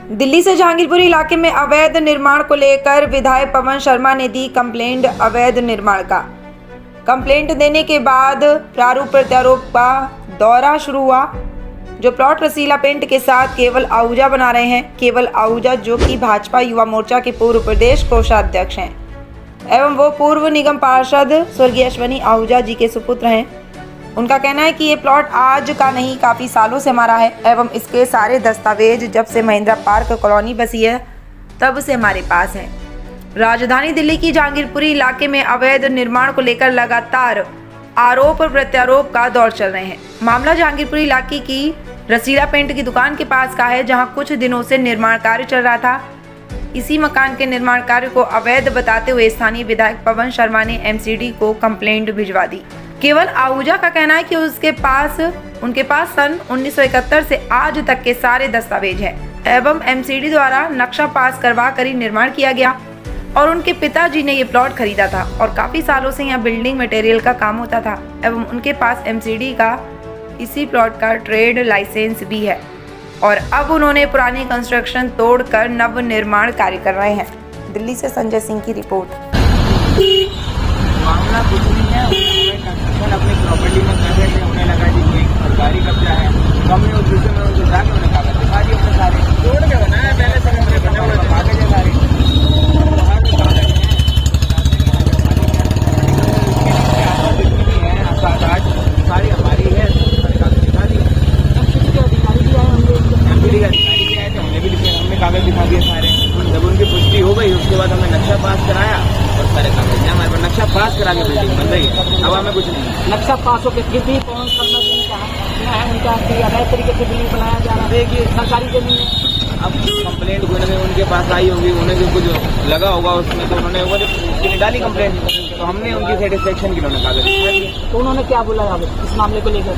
दिल्ली से जहांगीरपुरी इलाके में अवैध निर्माण को लेकर विधायक पवन शर्मा ने दी कंप्लेंट। अवैध निर्माण का कंप्लेंट देने के बाद प्रारूप प्रत्यारोप का दौरा शुरू हुआ। जो प्लॉट रसीला पेंट के साथ केवल आहूजा बना रहे हैं, केवल आहूजा जो कि भाजपा युवा मोर्चा के पूर्व प्रदेश कोषाध्यक्ष हैं एवं वो पूर्व निगम पार्षद स्वर्गीय अश्वनी आहूजा जी के सुपुत्र हैं। उनका कहना है कि ये प्लॉट आज का नहीं, काफ़ी सालों से हमारा है एवं इसके सारे दस्तावेज जब से महिंद्रा पार्क कॉलोनी बसी है तब से हमारे पास हैं। राजधानी दिल्ली की जहांगीरपुरी इलाके में अवैध निर्माण को लेकर लगातार आरोप और प्रत्यारोप का दौर चल रहे हैं। मामला जहांगीरपुरी इलाके की रसीला पेंट की दुकान के पास का है, जहां कुछ दिनों से निर्माण कार्य चल रहा था। इसी मकान के निर्माण कार्य को अवैध बताते हुए स्थानीय विधायक पवन शर्मा ने एमसीडी को कंप्लेंट भिजवा दी। केवल आहूजा का कहना है कि उनके पास सन 1971 से आज तक के सारे दस्तावेज हैं एवं एमसीडी द्वारा नक्शा पास करवा कर ही निर्माण किया गया और उनके पिताजी ने ये प्लॉट खरीदा था और काफी सालों से यहाँ बिल्डिंग मटेरियल का काम होता था एवं उनके पास एमसीडी का इसी प्लॉट का ट्रेड लाइसेंस भी है और अब उन्होंने पुरानी कंस्ट्रक्शन तोड़कर नव निर्माण कार्य कर रहे हैं। दिल्ली से संजय सिंह की रिपोर्ट। मामला कुछ नहीं है, कंस्ट्रक्शन अपनी प्रॉपर्टी में कर रहे थे, उन्हें लगा कि कोई सरकारी कब्जा है, तो हमने उस विषय में उनको जाके उन्हें कागज दिखा दिए। अपने सारे तोड़ के बनाया, पहले से हमने बने हुए कागज है सारे, वहाँ के कागज हैं, जितनी भी है सारी हमारी है, सारे कागज दिखा दिए। एमसीडी के अधिकारी भी आए, एमसीडी के अधिकारी भी आए थे, हमने भी लिखे, हमने कागज दिखा दिए सारे। जब उनकी पुष्टि हो गई उसके बाद हमने नक्शा पास कराया और सारे कागज हैं हमारे पास। नक्शा पास करा के बिल्डिंग बन रही है, हवा में कुछ नहीं। नक्शा पास हो के फिर भी पवन शर्मा जी ने कहा है उनका कि अवैध तरीके से बिल्डिंग बनाया जा रहा है, देखिए सरकारी जमीन है। अब कंप्लेंट कोई उनके पास आई होगी, उन्हें जो कुछ लगा होगा उसमें, तो उन्होंने वो डाली कंप्लेंट, तो हमने उनकी सेटिस्फेक्शन के लिए कागज दिखा दिए। तो उन्होंने क्या बोला अब इस मामले को लेकर?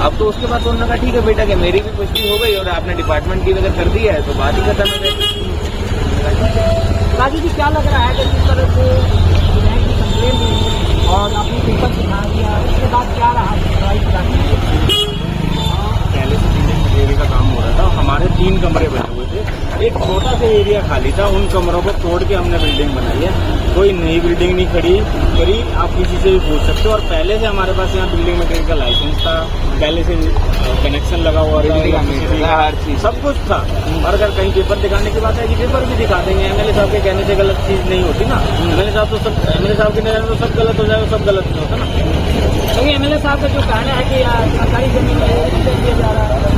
अब तो उसके बाद तो उन्होंने कहा ठीक है बेटा कि मेरी भी पुष्टि हो गई और आपने डिपार्टमेंट की अगर कर दी है तो बात ही खत्म है। राजू जी, क्या लग रहा है कि जिस तरह से विधायक की कंप्लेंट दी और आपने पेपर दिखा दिया, उसके बाद क्या रहा कार्रवाई कराने? पहले से बिल्डिंग मटेरियल का काम हो रहा था, हमारे 3 कमरे बने हुए थे, एक छोटा सा एरिया खाली था, उन कमरों को तोड़ के हमने बिल्डिंग बनाई है। कोई नई बिल्डिंग नहीं खड़ी करी, आप किसी से भी पूछ सकते हो। और पहले से हमारे पास यहाँ बिल्डिंग मटेरियल का लाइसेंस था, पहले से कनेक्शन लगा हुआ था, हर चीज सब कुछ था। और अगर कहीं पेपर दिखाने की बात है कि पेपर भी दिखा देंगे, एमएलए साहब के कहने से गलत चीज नहीं होती ना। एमएलए साहब के नजर में सब गलत हो जाए, सब गलत नहीं होता ना। क्योंकि एमएलए साहब का जो कहना है कि सरकारी जमीन में दिया जा रहा है,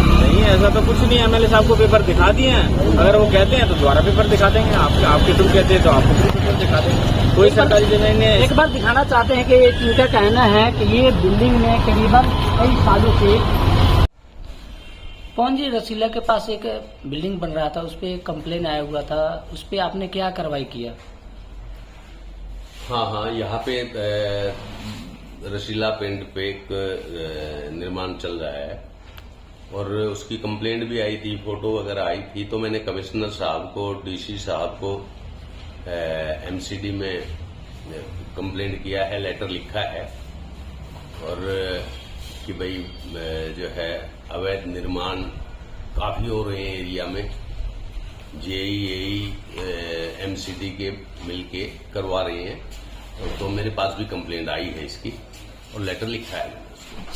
नहीं ऐसा तो कुछ नहीं। एमएलए साहब को पेपर दिखा दिए हैं, अगर वो कहते हैं तो दोबारा पेपर दिखा देंगे। आपके थ्रू कहते हैं तो आपको पेपर दिखा देंगे। कोई सरकारी जमीन है। एक बार दिखाना चाहते हैं कि इनका कहना है कि ये बिल्डिंग में करीबन कई सालों से पवन जी रसीला के पास एक बिल्डिंग बन रहा था, उस पर कंप्लेन आया हुआ था, उस पर आपने क्या कार्रवाई किया? हाँ, यहाँ पे रसीला पेंट पे एक निर्माण चल रहा है और उसकी कंप्लेंट भी आई थी, फोटो वगैरह आई थी। तो मैंने कमिश्नर साहब को, डीसी साहब को एमसीडी में कंप्लेंट किया है, लेटर लिखा है और कि भाई जो है अवैध निर्माण काफी हो रहे हैं एरिया में, जेई एमसीडी के मिलके करवा रहे हैं। तो मेरे पास भी कंप्लेंट आई है इसकी और लेटर लिखा है।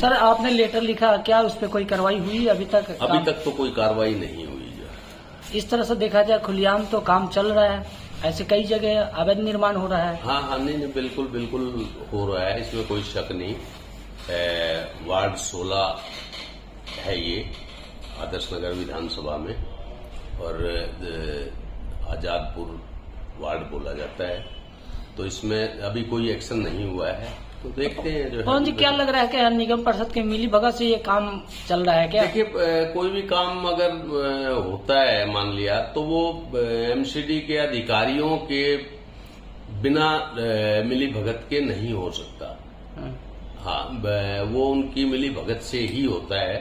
सर, आपने लेटर लिखा, क्या उस पर कोई कार्रवाई हुई अभी तक? अभी तक तो कोई कार्रवाई नहीं हुई। इस तरह से देखा जाए खुलेआम तो काम चल रहा है, ऐसे कई जगह अवैध निर्माण हो रहा है। हाँ, नहीं, बिल्कुल हो रहा है, इसमें कोई शक नहीं। वार्ड 16 है ये, आदर्श नगर विधानसभा में, और आजादपुर वार्ड बोला जाता है। तो इसमें अभी कोई एक्शन नहीं हुआ है, तो देखते हैं जो पवन जी, क्या लग रहा है कि निगम परिषद के मिली भगत से ये काम चल रहा है क्या? देखिए, कोई भी काम अगर होता है मान लिया तो वो एमसीडी के अधिकारियों के बिना मिली भगत के नहीं हो सकता। हाँ, वो उनकी मिली भगत से ही होता है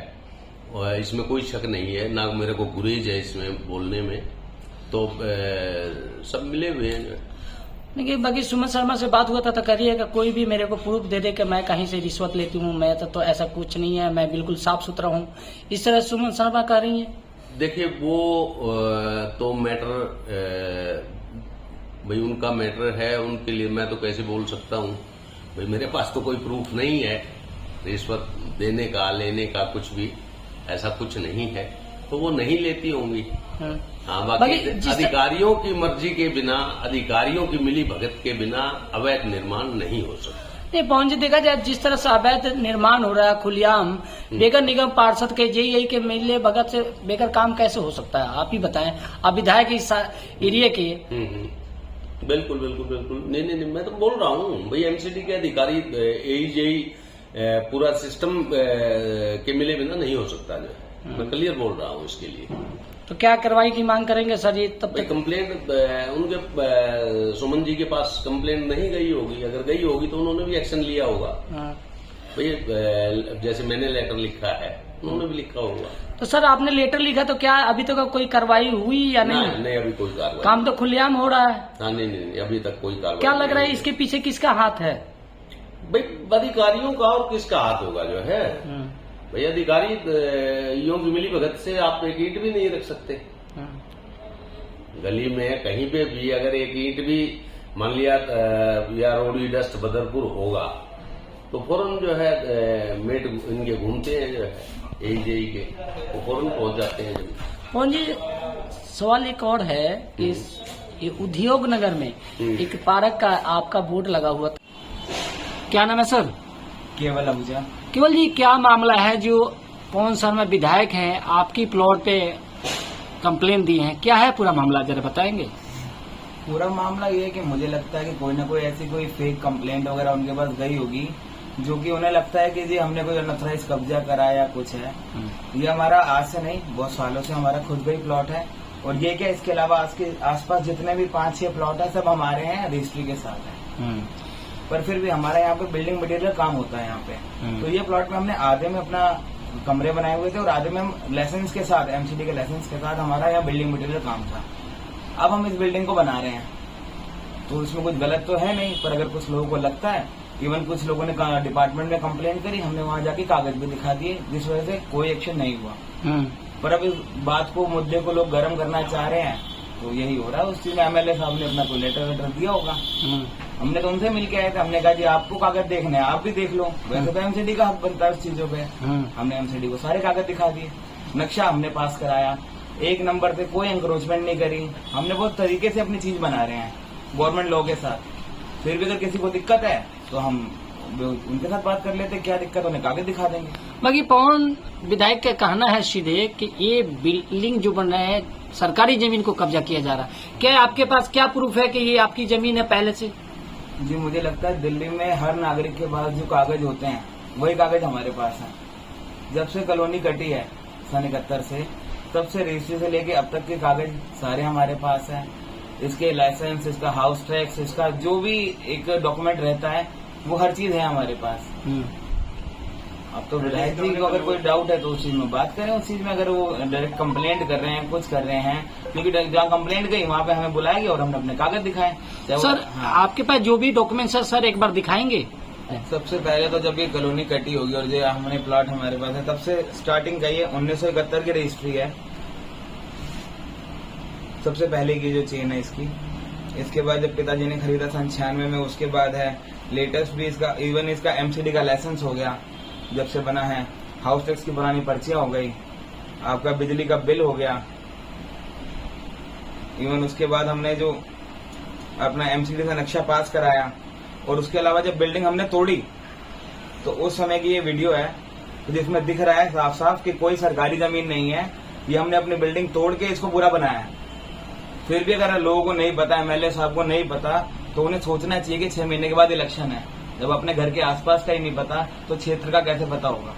और इसमें कोई शक नहीं है, ना मेरे को गुरेज है इसमें बोलने में। तो सब मिले हुए हैं। देखिए, बाकी सुमन शर्मा से बात हुआ था तो कह रही है कि कोई भी मेरे को प्रूफ दे दे कि मैं कहीं से रिश्वत लेती हूँ, मैं तो ऐसा कुछ नहीं है, मैं बिल्कुल साफ सुथरा हूँ। इस तरह सुमन शर्मा कह रही है। देखिए वो तो मैटर भाई उनका मैटर है, उनके लिए मैं तो कैसे बोल सकता हूँ भाई, मेरे पास तो कोई प्रूफ नहीं है रिश्वत देने का लेने का, कुछ भी ऐसा कुछ नहीं है, तो वो नहीं लेती होंगी। हाँ, बाकी अधिकारियों की मर्जी के बिना, अधिकारियों की मिली भगत के बिना अवैध निर्माण नहीं हो सकता। नहीं पवन जी, देखा जाए जिस तरह से अवैध निर्माण हो रहा है खुलेआम, बेगर निगम पार्षद के जेईई के मिले भगत से बेगर काम कैसे हो सकता है, आप ही बताएं। आप विधायक इस एरिया के। बिल्कुल बिल्कुल बिल्कुल, नहीं, मैं तो बोल रहा हूँ भाई, एमसीडी के अधिकारी जेईई पूरा सिस्टम के मिले बिना नहीं हो सकता, जो है मैं क्लियर बोल रहा हूँ इसके लिए। तो क्या कार्रवाई की मांग करेंगे सर? ये तब तक कंप्लेंट उनके सुमन जी के पास कंप्लेंट नहीं गई होगी, अगर गई होगी तो उन्होंने भी एक्शन लिया होगा। भाई जैसे मैंने लेटर लिखा है, उन्होंने भी लिखा होगा। तो सर आपने लेटर लिखा तो क्या अभी तक कोई कार्रवाई हुई या नहीं? नहीं, अभी कोई कार्रवाई। काम तो खुलेआम हो रहा है। हाँ, नहीं, अभी तक कोई कार्रवाई। क्या लग रहा है इसके पीछे किसका हाथ है? भाई अधिकारियों का, और किसका हाथ होगा जो है भाई, अधिकारी यूं की मिली भगत से आप एक ईंट भी नहीं रख सकते गली में कहीं पे भी। अगर एक ईंट भी मान लिया या रोडी डस्ट बदरपुर होगा तो फौरन जो है मेट इनके घूमते हैं जो है एजेई के, वो फौरन पहुंच जाते हैं। पवन जी, सवाल एक और है कि ये उद्योग नगर में एक पार्क का आपका बोर्ड लगा हुआ था, क्या नाम है सर? केवल अबूजा। केवल जी, क्या मामला है जो पवन शर्मा विधायक हैं आपकी प्लॉट पे कंप्लेन दी है, क्या है पूरा मामला, जरा बताएंगे? पूरा मामला ये है कि मुझे लगता है कि कोई ना कोई ऐसी कोई फेक कंप्लेंट वगैरह उनके पास गई होगी, जो कि उन्हें लगता है कि जी हमने कोई अनऑथराइज कब्जा करा या कुछ है। ये हमारा आज से नहीं, बहुत सालों से हमारा खुद का ही प्लॉट है। और ये क्या, इसके अलावा आसपास जितने भी 5-6 प्लॉट है सब हमारे हैं, रजिस्ट्री के साथ है। पर फिर भी हमारा यहाँ पे बिल्डिंग मटेरियल काम होता है यहाँ पे। तो ये प्लॉट में हमने आधे में अपना कमरे बनाए हुए थे और आधे में हम लाइसेंस के साथ, एमसीडी के लाइसेंस के साथ हमारा यहाँ बिल्डिंग मटेरियल काम था। अब हम इस बिल्डिंग को बना रहे हैं तो इसमें कुछ गलत तो है नहीं, पर अगर कुछ लोगों को लगता है, इवन कुछ लोगों ने डिपार्टमेंट में कंप्लेंट करी, हमने वहाँ जाके कागज भी दिखा दिए, जिस वजह से कोई एक्शन नहीं हुआ। पर अब इस बात को, मुद्दे को लोग गर्म करना चाह रहे हैं, तो यही हो रहा है। उस चीज में एमएलए साहब ने अपना कोई लेटर वेटर दिया होगा। हमने तो उनसे मिलके आए थे, हमने कहा जी आपको कागज देखने हैं, आप भी देख लो। वैसे तो एमसीडी का हक बनता है उस चीजों पे। हमने एमसीडी को सारे कागज दिखा दिए, नक्शा हमने पास कराया, 1 नंबर पे कोई इंक्रोचमेंट नहीं करी। हमने बहुत तरीके से अपनी चीज बना रहे हैं गवर्नमेंट लॉ के साथ। फिर भी अगर किसी को दिक्कत है तो हम उनके साथ बात कर लेते, क्या दिक्कत, उन्हें कागज दिखा देंगे। बाकी पवन विधायक का कहना है सीधे कि ये बिल्डिंग जो बन रहे हैं, सरकारी जमीन को कब्जा किया जा रहा है। क्या आपके पास क्या प्रूफ है कि ये आपकी जमीन है पहले से? जी, मुझे लगता है दिल्ली में हर नागरिक के पास जो कागज होते हैं वही कागज हमारे पास है। जब से कॉलोनी कटी है सन 71 से, तब से रजिस्ट्री से लेके अब तक के कागज सारे हमारे पास है। इसके लाइसेंस, इसका हाउस टैक्स, इसका जो भी एक डॉक्यूमेंट रहता है वो हर चीज है हमारे पास। अब तो विधायक जी को अगर कोई डाउट है तो उस चीज में बात करें। उस चीज में अगर वो डायरेक्ट कंप्लेंट कर रहे हैं, कुछ कर रहे हैं, क्योंकि जहाँ कंप्लेंट गई वहाँ पे हमें बुलाएंगे और हमने अपने कागज दिखाए। सर आपके पास जो भी डॉक्यूमेंट्स है सर एक बार दिखाएंगे। सबसे पहले तो जब ये कॉलोनी कटी होगी और जो हमने प्लॉट हमारे पास है, तब से स्टार्टिंग का ये 1971 की रजिस्ट्री है, सबसे पहले की जो चेन है इसकी। इसके बाद जब पिताजी ने खरीदा सन 96 में, उसके बाद है लेटेस्ट भी इसका, इवन इसका एमसीडी का लाइसेंस हो गया जब से बना है, हाउस टैक्स की पुरानी पर्चियां हो गई, आपका बिजली का बिल हो गया। इवन उसके बाद हमने जो अपना एमसीडी का नक्शा पास कराया, और उसके अलावा जब बिल्डिंग हमने तोड़ी तो उस समय की ये वीडियो है जिसमें दिख रहा है साफ साफ कि कोई सरकारी जमीन नहीं है, ये हमने अपनी बिल्डिंग तोड़ के इसको पूरा बनाया है। फिर भी अगर लोगों को नहीं पता, एमएलए साहब को नहीं पता, तो उन्हें सोचना चाहिए कि 6 महीने के बाद इलेक्शन है। जब अपने घर के आसपास का ही नहीं पता तो क्षेत्र का कैसे पता होगा।